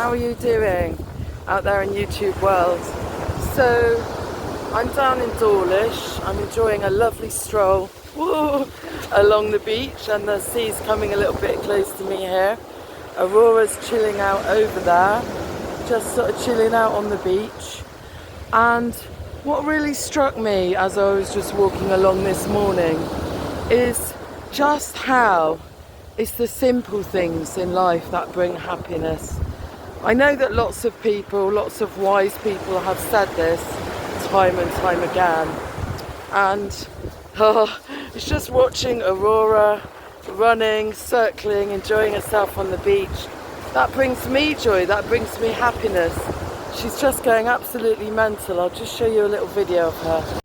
how are you doing out there in YouTube world? So I'm down in Dawlish. I'm enjoying a lovely stroll along the beach, and the sea's coming a little bit close to me here. Aurora's chilling out over there, just sort of chilling out on the beach. And what really struck me as I was just walking along this morning is just how it's the simple things in life that bring happiness. I know that lots of people, lots of wise people have said this time and time again. And it's just watching Aurora running, circling, enjoying herself on the beach. That brings me joy, that brings me happiness. She's just going absolutely mental. I'll just show you a little video of her.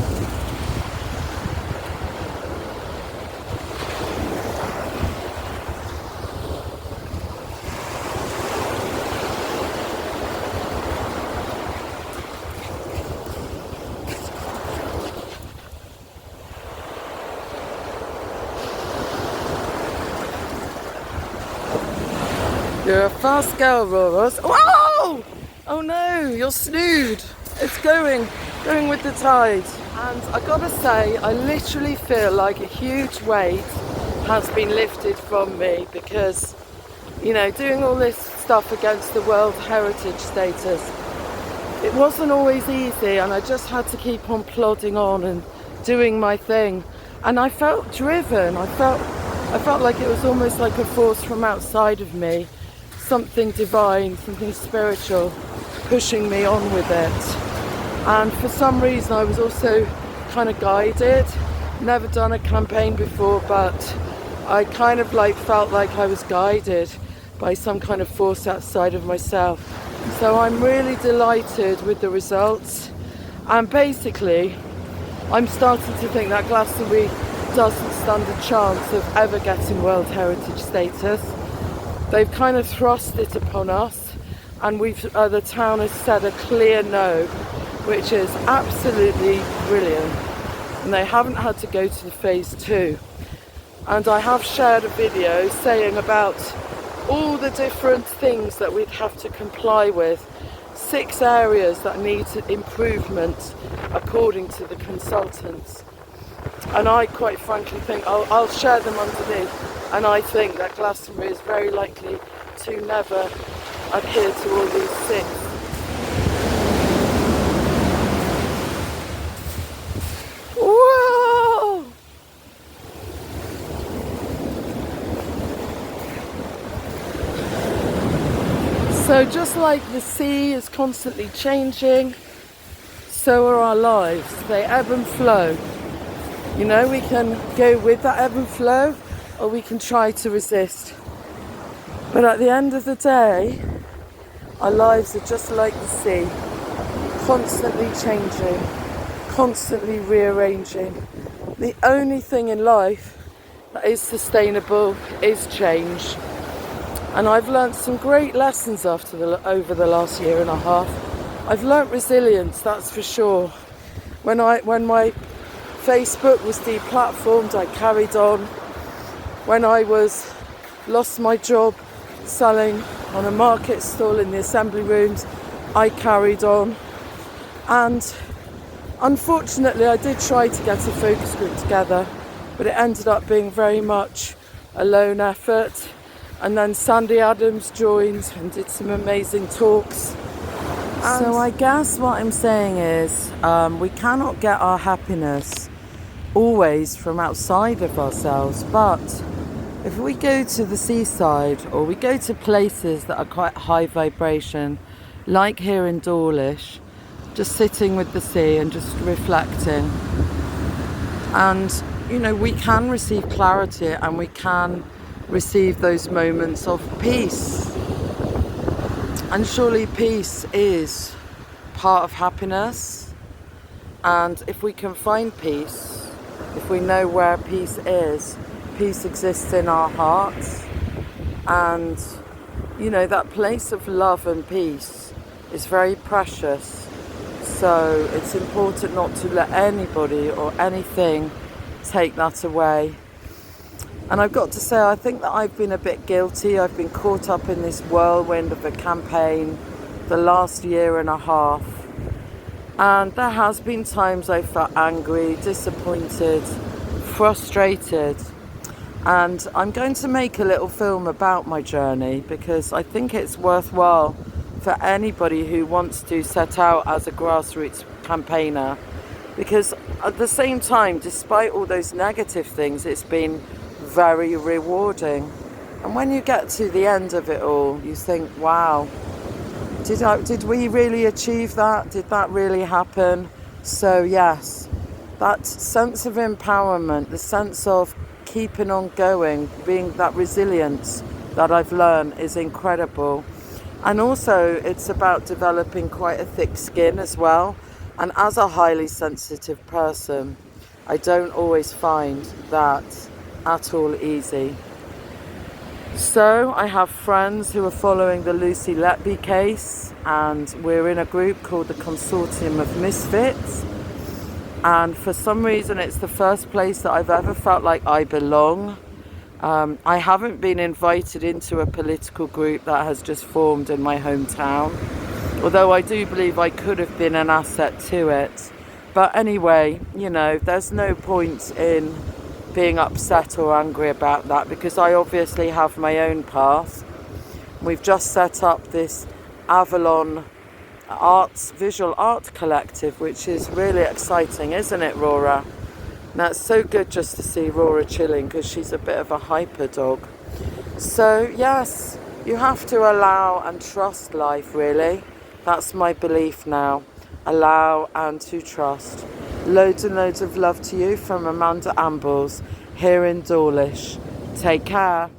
You're a fast girl, Aurora. Whoa! Oh no, you're snood. It's going with the tide. And I gotta say, I literally feel like a huge weight has been lifted from me because, you know, doing all this stuff against the World Heritage status, it wasn't always easy, and I just had to keep on plodding on and doing my thing. And I felt driven. I felt like it was almost like a force from outside of me, something divine, something spiritual, pushing me on with it. And for some reason I was also kind of guided. Never done a campaign before, but I kind of felt like I was guided by some kind of force outside of myself. So I'm really delighted with the results, and basically I'm starting to think that Glastonbury doesn't stand a chance of ever getting World Heritage status. They've kind of thrust it upon us, and the town has said a clear no, which is absolutely brilliant. And they haven't had to go to the phase 2. And I have shared a video saying about all the different things that we'd have to comply with. 6 areas that need improvement according to the consultants. And I quite frankly think, I'll share them underneath. And I think that Glastonbury is very likely to never adhere to all these 6. Whoa! So just like the sea is constantly changing, so are our lives. They ebb and flow. You know, we can go with that ebb and flow, or we can try to resist. But at the end of the day, our lives are just like the sea, constantly changing, constantly rearranging. The only thing in life that is sustainable is change. And I've learned some great lessons over the last year and a half. I've learnt resilience, that's for sure. When my Facebook was deplatformed, I carried on. When I lost my job selling on a market stall in the assembly rooms, I carried on. And unfortunately I did try to get a focus group together, but it ended up being very much a lone effort. And then Sandy Adams joined and did some amazing talks. And so I guess what I'm saying is we cannot get our happiness always from outside of ourselves, but if we go to the seaside or we go to places that are quite high vibration, like here in Dawlish, just sitting with the sea and just reflecting, and you know, we can receive clarity and we can receive those moments of peace. And surely peace is part of happiness, and if we can find peace, if we know where peace is, peace exists in our hearts. And you know, that place of love and peace is very precious. So it's important not to let anybody or anything take that away. And I've got to say, I think that I've been a bit guilty. I've been caught up in this whirlwind of a campaign the last year and a half. And there has been times I felt angry, disappointed, frustrated. And I'm going to make a little film about my journey because I think it's worthwhile for anybody who wants to set out as a grassroots campaigner. Because at the same time, despite all those negative things, it's been very rewarding. And when you get to the end of it all, you think, wow, did we really achieve that? Did that really happen? So yes, that sense of empowerment, the sense of keeping on going, being that resilience that I've learned is incredible. And also it's about developing quite a thick skin as well. And as a highly sensitive person, I don't always find that at all easy. So I have friends who are following the Lucy Letby case, and we're in a group called the Consortium of Misfits. And for some reason, it's the first place that I've ever felt like I belong. I haven't been invited into a political group that has just formed in my hometown, although I do believe I could have been an asset to it. But anyway, you know, there's no point in being upset or angry about that because I obviously have my own path. We've just set up this Avalon visual art collective, which is really exciting, isn't it, Rora? Now it's so good just to see Rora chilling because she's a bit of a hyper dog. So yes, you have to allow and trust life, really. That's my belief now. Allow and to trust. Loads and loads of love to you from Amanda Ambles here in Dawlish. Take care.